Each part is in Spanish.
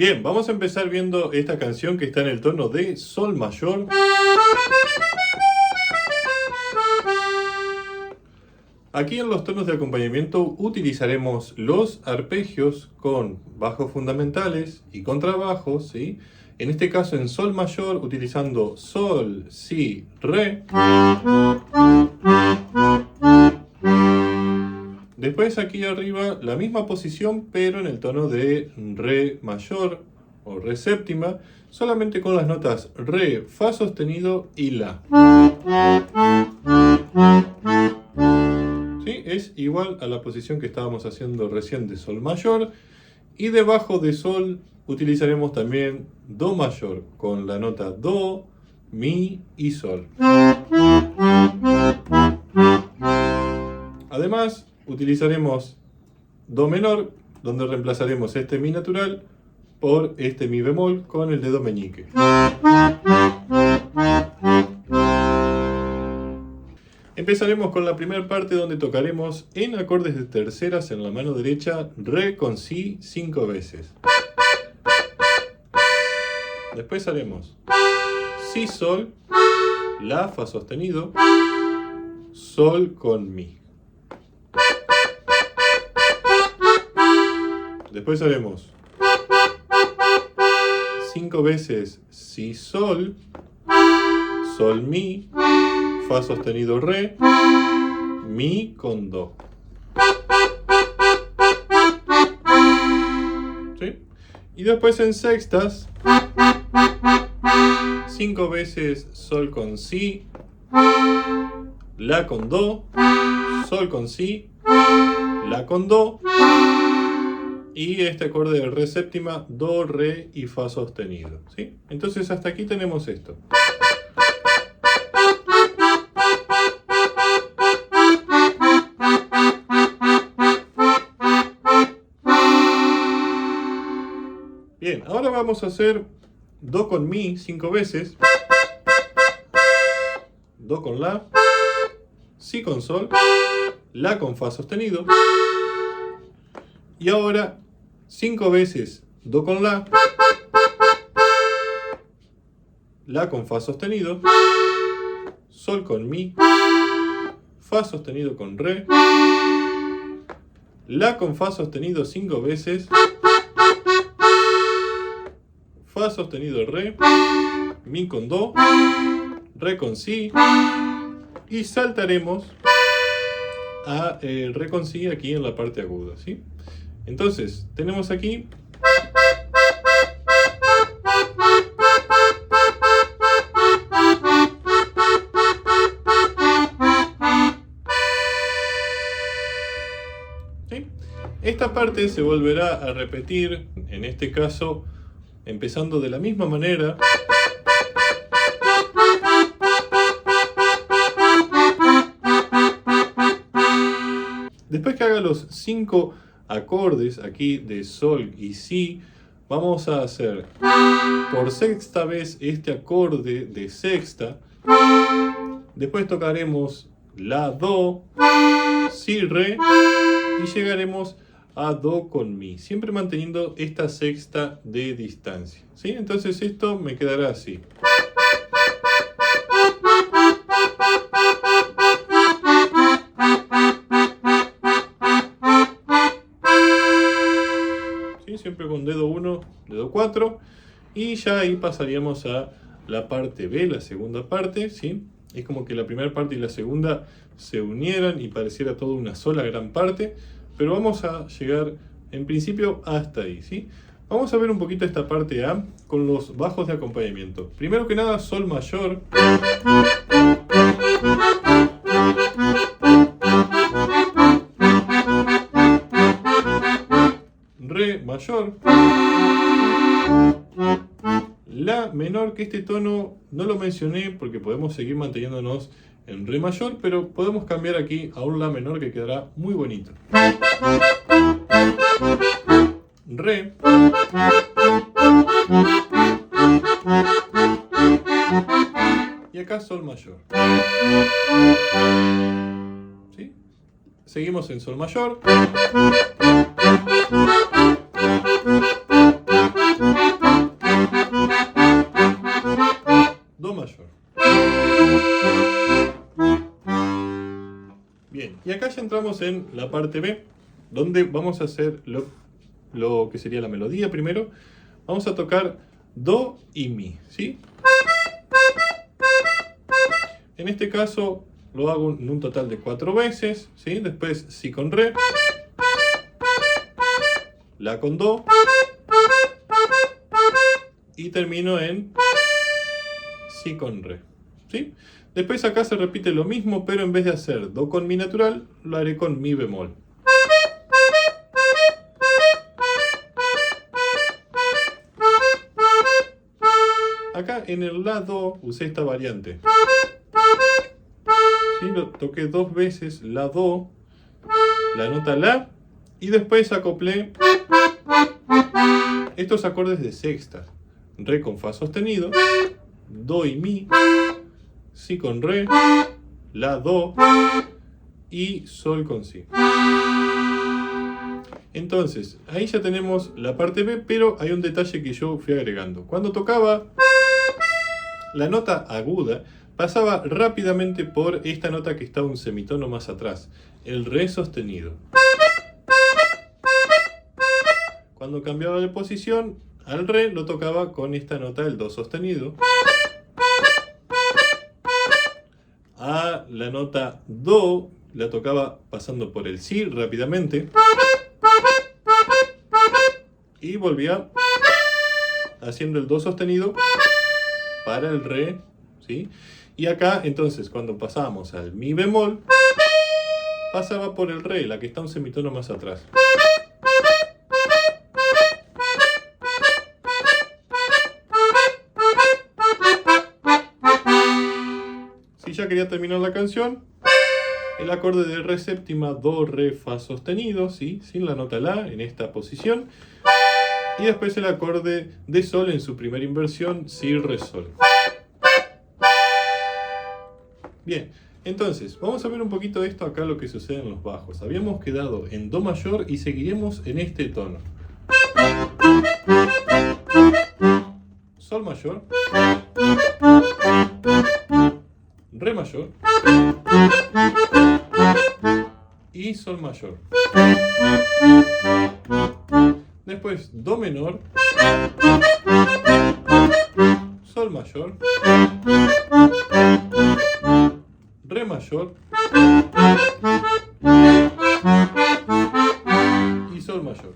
Bien, vamos a empezar viendo esta canción que está en el tono de Sol mayor. Aquí en los tonos de acompañamiento utilizaremos los arpegios con bajos fundamentales y contrabajos, ¿sí? En este caso en Sol mayor utilizando Sol, Si, Re. Después aquí arriba la misma posición pero en el tono de Re mayor o Re séptima, solamente con las notas Re, Fa sostenido y La. ¿Sí? Es igual a la posición que estábamos haciendo recién de Sol mayor. Y debajo de Sol utilizaremos también Do mayor con la nota Do, Mi y Sol. Además utilizaremos Do menor, donde reemplazaremos este Mi natural por este Mi bemol con el dedo meñique. Empezaremos con la primera parte donde tocaremos en acordes de terceras en la mano derecha Re con Si 5 veces. Después haremos Si, Sol, La, Fa sostenido, Sol con Mi. Después haremos 5 veces Si, Sol, Sol, Mi, Fa sostenido, Re, Mi con Do. ¿Sí? Y después en sextas, 5 veces Sol con Si, La con Do, Sol con Si, La con Do. Y este acorde de Re séptima, Do, Re y Fa sostenido. ¿Sí? Entonces hasta aquí tenemos esto. Bien, ahora vamos a hacer Do con Mi 5 veces, Do con La, Si con Sol, La con Fa sostenido. Y ahora 5 veces Do con La con Fa sostenido, Sol con Mi, Fa sostenido con Re, La con Fa sostenido 5 veces, Fa sostenido, Re, Mi con Do, Re con Si y saltaremos a Re con Si aquí en la parte aguda, ¿sí? Entonces, tenemos aquí ¿sí? Esta parte se volverá a repetir, en este caso, empezando de la misma manera. Después que haga los 5 acordes aquí de Sol y Si, vamos a hacer por sexta vez este acorde de sexta. Después tocaremos la, do, si, re y llegaremos a do con mi, siempre manteniendo esta sexta de distancia, ¿sí? Entonces esto me quedará así. ¿Sí? Siempre con dedo 1, dedo 4 y ya ahí pasaríamos a la parte B, la segunda parte, ¿sí? Es como que la primera parte y la segunda se unieran y pareciera todo una sola gran parte, pero vamos a llegar en principio hasta ahí, ¿sí? Vamos a ver un poquito esta parte A con los bajos de acompañamiento. Primero que nada, sol mayor. Re mayor. La menor, que este tono no lo mencioné porque podemos seguir manteniéndonos en re mayor, pero podemos cambiar aquí a un la menor que quedará muy bonito. Re. Y acá sol mayor. ¿Sí? Seguimos en sol mayor. Do mayor. Bien, y acá ya entramos en la parte B, donde vamos a hacer lo que sería la melodía primero. Vamos a tocar do y mi, ¿sí? En este caso lo hago en un total de 4 veces, ¿sí? Después si con re, la con do y termino en si con re, ¿sí? Después acá se repite lo mismo, pero en vez de hacer do con mi natural, lo haré con mi bemol. Acá en el la do usé esta variante. ¿Sí? Lo toqué 2 veces la do, la nota la, y después acoplé estos acordes de sexta. Re con fa sostenido, do y mi, si con re, la, do y sol con si. Entonces, ahí ya tenemos la parte B, pero hay un detalle que yo fui agregando. Cuando tocaba la nota aguda, pasaba rápidamente por esta nota que está un semitono más atrás, el re sostenido. Cuando cambiaba de posición, al re lo tocaba con esta nota, el do sostenido. A la nota do la tocaba pasando por el si rápidamente. Y volvía haciendo el do sostenido para el re, ¿sí? Y acá entonces cuando pasábamos al mi bemol, pasaba por el re, la que está un semitono más atrás. Si ya quería terminar la canción, el acorde de re séptima, do, re, fa sostenido, ¿sí? Sin la nota la en esta posición. Y después el acorde de sol en su primera inversión, si, re, sol. Bien, entonces, vamos a ver un poquito esto acá, lo que sucede en los bajos. Habíamos quedado en do mayor y seguiremos en este tono. Sol mayor. Re mayor. Y sol mayor. Después do menor, sol mayor, re mayor y sol mayor.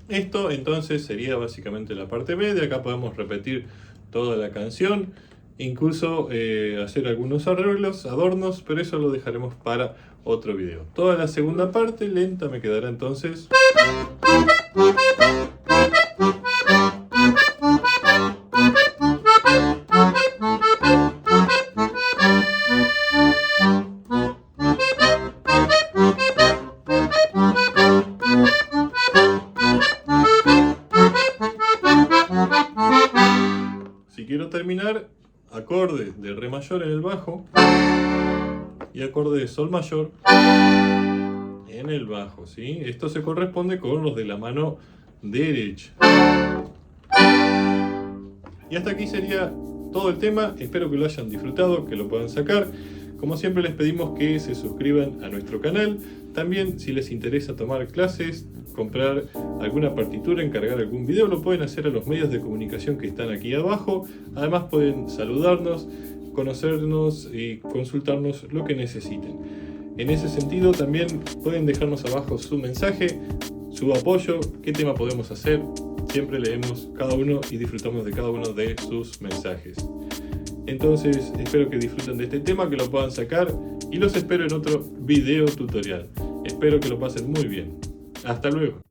Esto entonces sería básicamente la parte B. De acá podemos repetir toda la canción, incluso hacer algunos arreglos, adornos, pero eso lo dejaremos para otro video. Toda la segunda parte lenta me quedará entonces. Si quiero terminar, acorde de re mayor en el bajo y acorde de sol mayor en el bajo, ¿sí? Esto se corresponde con los de la mano derecha. Y hasta aquí sería todo el tema. Espero que lo hayan disfrutado, que lo puedan sacar. Como siempre les pedimos que se suscriban a nuestro canal. También si les interesa tomar clases, comprar alguna partitura, encargar algún video, lo pueden hacer a los medios de comunicación que están aquí abajo. Además pueden saludarnos, conocernos y consultarnos lo que necesiten. En ese sentido también pueden dejarnos abajo su mensaje, su apoyo, qué tema podemos hacer. Siempre leemos cada uno y disfrutamos de cada uno de sus mensajes. Entonces espero que disfruten de este tema, que lo puedan sacar y los espero en otro video tutorial. Espero que lo pasen muy bien. Hasta luego.